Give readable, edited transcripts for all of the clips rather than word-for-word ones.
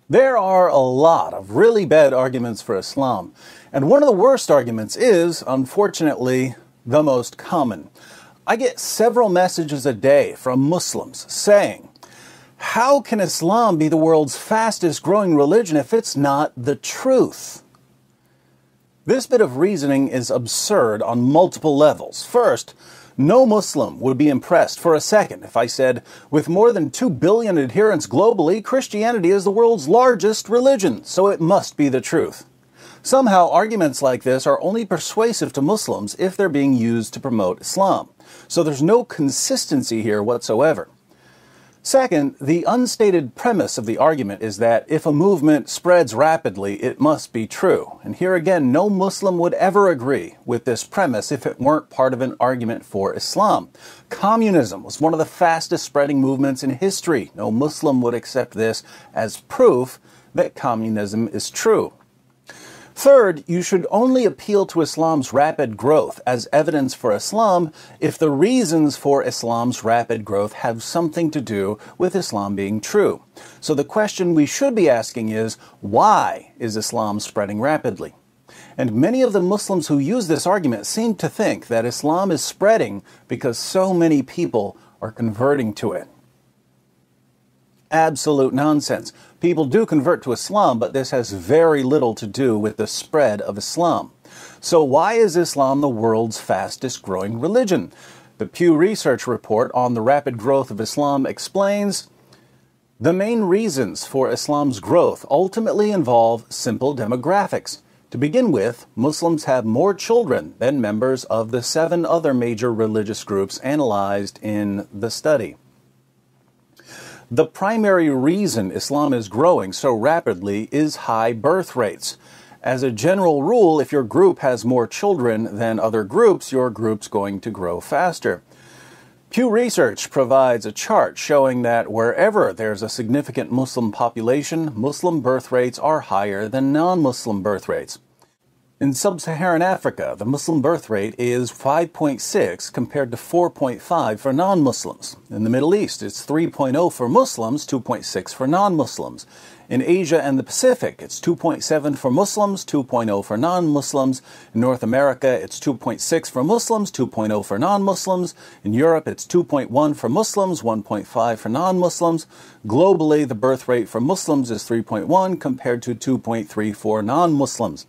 There are a lot of really bad arguments for Islam, and one of the worst arguments is, unfortunately, the most common. I get several messages a day from Muslims saying, "How can Islam be the world's fastest growing religion if it's not the truth?" This bit of reasoning is absurd on multiple levels. First, no Muslim would be impressed for a second if I said, with more than 2 billion adherents globally, Christianity is the world's largest religion, so it must be the truth. Somehow, arguments like this are only persuasive to Muslims if they're being used to promote Islam. So there's no consistency here whatsoever. Second, the unstated premise of the argument is that if a movement spreads rapidly, it must be true. And here again, no Muslim would ever agree with this premise if it weren't part of an argument for Islam. Communism was one of the fastest spreading movements in history. No Muslim would accept this as proof that communism is true. Third, you should only appeal to Islam's rapid growth as evidence for Islam if the reasons for Islam's rapid growth have something to do with Islam being true. So the question we should be asking is, why is Islam spreading rapidly? And many of the Muslims who use this argument seem to think that Islam is spreading because so many people are converting to it. Absolute nonsense. People do convert to Islam, but this has very little to do with the spread of Islam. So why is Islam the world's fastest growing religion? The Pew Research report on the rapid growth of Islam explains, the main reasons for Islam's growth ultimately involve simple demographics. To begin with, Muslims have more children than members of the 7 other major religious groups analyzed in the study. The primary reason Islam is growing so rapidly is high birth rates. As a general rule, if your group has more children than other groups, your group's going to grow faster. Pew Research provides a chart showing that wherever there's a significant Muslim population, Muslim birth rates are higher than non-Muslim birth rates. In sub-Saharan Africa, the Muslim birth rate is 5.6 compared to 4.5 for non-Muslims. In the Middle East, it's 3.0 for Muslims, 2.6 for non-Muslims. In Asia and the Pacific, it's 2.7 for Muslims, 2.0 for non-Muslims. In North America, it's 2.6 for Muslims, 2.0 for non-Muslims. In Europe, it's 2.1 for Muslims, 1.5 for non-Muslims. Globally, the birth rate for Muslims is 3.1 compared to 2.3 for non-Muslims.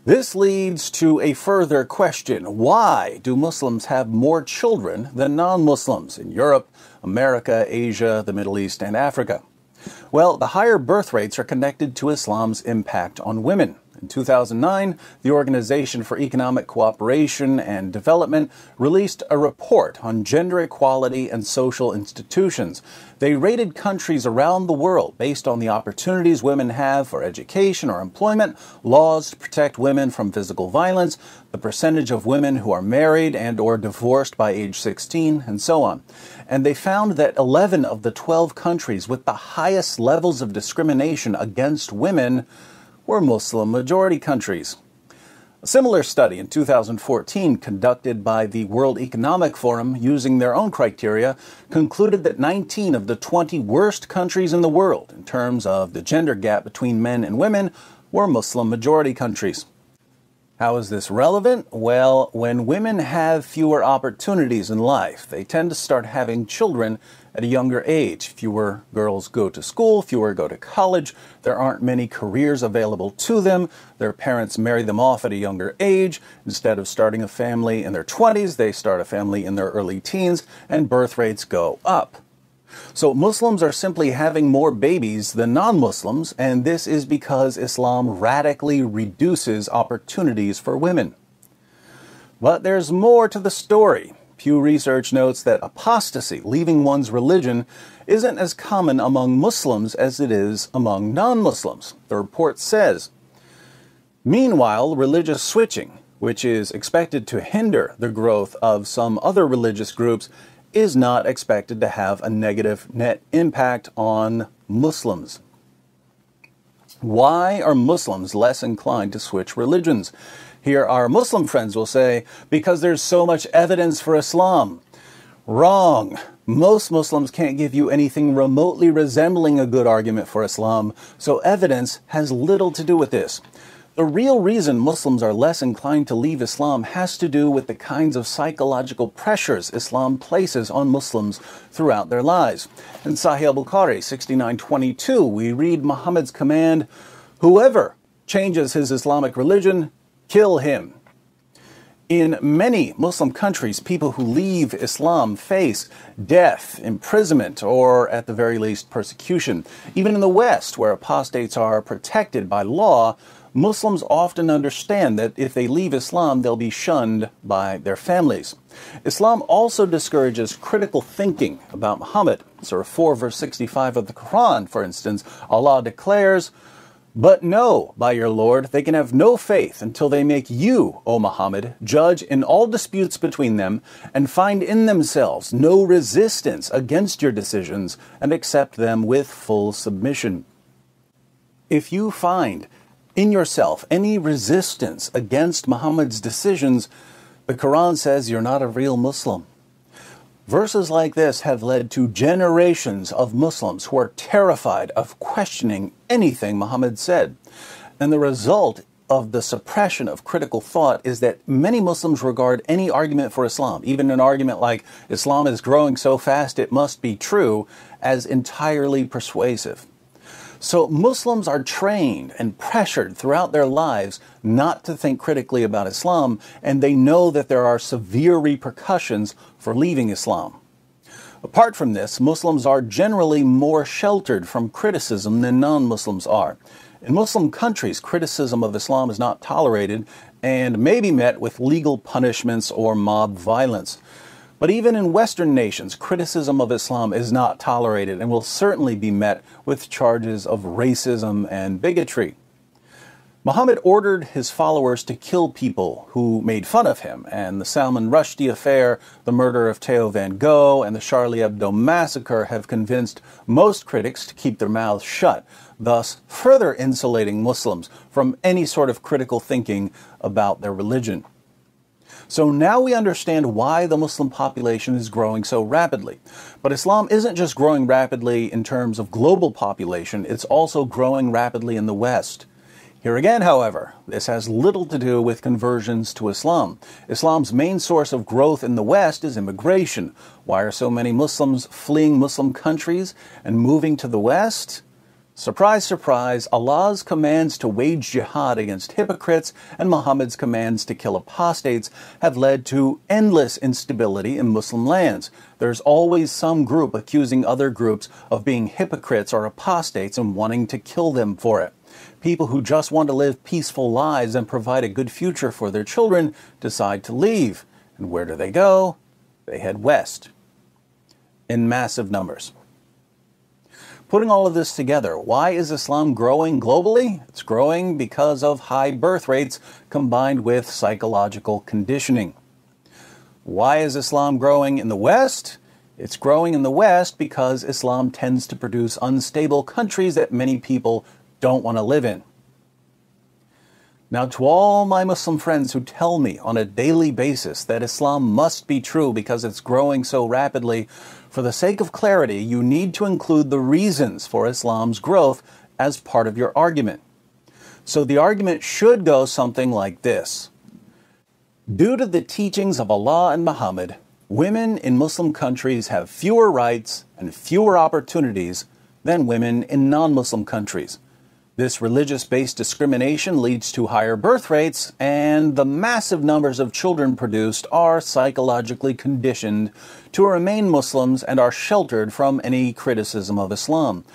This leads to a further question. Why do Muslims have more children than non-Muslims in Europe, America, Asia, the Middle East, and Africa? Well, the higher birth rates are connected to Islam's impact on women. In 2009, the Organization for Economic Cooperation and Development released a report on gender equality and social institutions. They rated countries around the world based on the opportunities women have for education or employment, laws to protect women from physical violence, the percentage of women who are married and or divorced by age 16, and so on. And they found that 11 of the 12 countries with the highest levels of discrimination against women were Muslim-majority countries. A similar study in 2014 conducted by the World Economic Forum using their own criteria concluded that 19 of the 20 worst countries in the world in terms of the gender gap between men and women were Muslim-majority countries. How is this relevant? Well, when women have fewer opportunities in life, they tend to start having children at a younger age. Fewer girls go to school, fewer go to college, there aren't many careers available to them, their parents marry them off at a younger age. Instead of starting a family in their 20s, they start a family in their early teens, and birth rates go up. So Muslims are simply having more babies than non-Muslims, and this is because Islam radically reduces opportunities for women. But there's more to the story. Pew Research notes that apostasy, leaving one's religion, isn't as common among Muslims as it is among non-Muslims. The report says, meanwhile, religious switching, which is expected to hinder the growth of some other religious groups, is not expected to have a negative net impact on Muslims. Why are Muslims less inclined to switch religions? Here our Muslim friends will say, because there's so much evidence for Islam. Wrong. Most Muslims can't give you anything remotely resembling a good argument for Islam, so evidence has little to do with this. The real reason Muslims are less inclined to leave Islam has to do with the kinds of psychological pressures Islam places on Muslims throughout their lives. In Sahih al-Bukhari 69:22, we read Muhammad's command, "Whoever changes his Islamic religion, kill him." In many Muslim countries, people who leave Islam face death, imprisonment, or at the very least persecution. Even in the West, where apostates are protected by law, Muslims often understand that if they leave Islam, they'll be shunned by their families. Islam also discourages critical thinking about Muhammad. Surah 4, verse 65 of the Quran, for instance, Allah declares, "But know, by your Lord, they can have no faith until they make you, O Muhammad, judge in all disputes between them and find in themselves no resistance against your decisions and accept them with full submission." If you find in yourself any resistance against Muhammad's decisions, the Quran says you're not a real Muslim. Verses like this have led to generations of Muslims who are terrified of questioning anything Muhammad said. And the result of the suppression of critical thought is that many Muslims regard any argument for Islam, even an argument like Islam is growing so fast it must be true, as entirely persuasive. So Muslims are trained and pressured throughout their lives not to think critically about Islam, and they know that there are severe repercussions for leaving Islam. Apart from this, Muslims are generally more sheltered from criticism than non-Muslims are. In Muslim countries, criticism of Islam is not tolerated and may be met with legal punishments or mob violence. But even in Western nations, criticism of Islam is not tolerated and will certainly be met with charges of racism and bigotry. Muhammad ordered his followers to kill people who made fun of him, and the Salman Rushdie affair, the murder of Theo van Gogh, and the Charlie Hebdo massacre have convinced most critics to keep their mouths shut, thus further insulating Muslims from any sort of critical thinking about their religion. So now we understand why the Muslim population is growing so rapidly. But Islam isn't just growing rapidly in terms of global population, it's also growing rapidly in the West. Here again, however, this has little to do with conversions to Islam. Islam's main source of growth in the West is immigration. Why are so many Muslims fleeing Muslim countries and moving to the West? Surprise, surprise, Allah's commands to wage jihad against hypocrites and Muhammad's commands to kill apostates have led to endless instability in Muslim lands. There's always some group accusing other groups of being hypocrites or apostates and wanting to kill them for it. People who just want to live peaceful lives and provide a good future for their children decide to leave. And where do they go? They head west in massive numbers. Putting all of this together, why is Islam growing globally? It's growing because of high birth rates combined with psychological conditioning. Why is Islam growing in the West? It's growing in the West because Islam tends to produce unstable countries that many people don't want to live in. Now, to all my Muslim friends who tell me on a daily basis that Islam must be true because it's growing so rapidly, for the sake of clarity, you need to include the reasons for Islam's growth as part of your argument. So the argument should go something like this. Due to the teachings of Allah and Muhammad, women in Muslim countries have fewer rights and fewer opportunities than women in non-Muslim countries. This religious-based discrimination leads to higher birth rates, and the massive numbers of children produced are psychologically conditioned to remain Muslims and are sheltered from any criticism of Islam.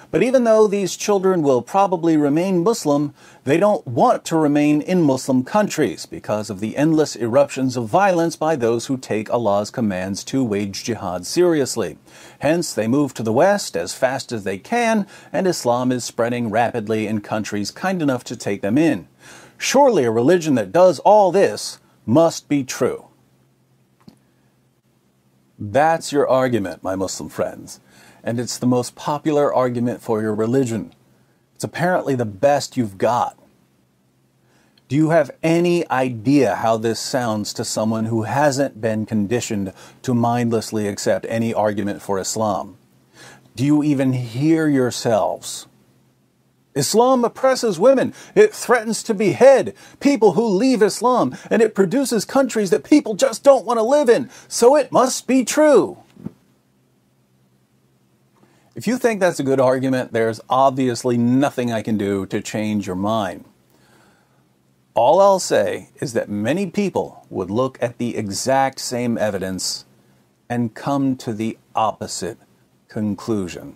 But even though these children will probably remain Muslim, they don't want to remain in Muslim countries because of the endless eruptions of violence by those who take Allah's commands to wage jihad seriously. Hence, they move to the West as fast as they can, and Islam is spreading rapidly in countries kind enough to take them in. Surely a religion that does all this must be true. That's your argument, my Muslim friends. And it's the most popular argument for your religion. It's apparently the best you've got. Do you have any idea how this sounds to someone who hasn't been conditioned to mindlessly accept any argument for Islam? Do you even hear yourselves? Islam oppresses women. It threatens to behead people who leave Islam, and it produces countries that people just don't want to live in, so it must be true. If you think that's a good argument, there's obviously nothing I can do to change your mind. All I'll say is that many people would look at the exact same evidence and come to the opposite conclusion.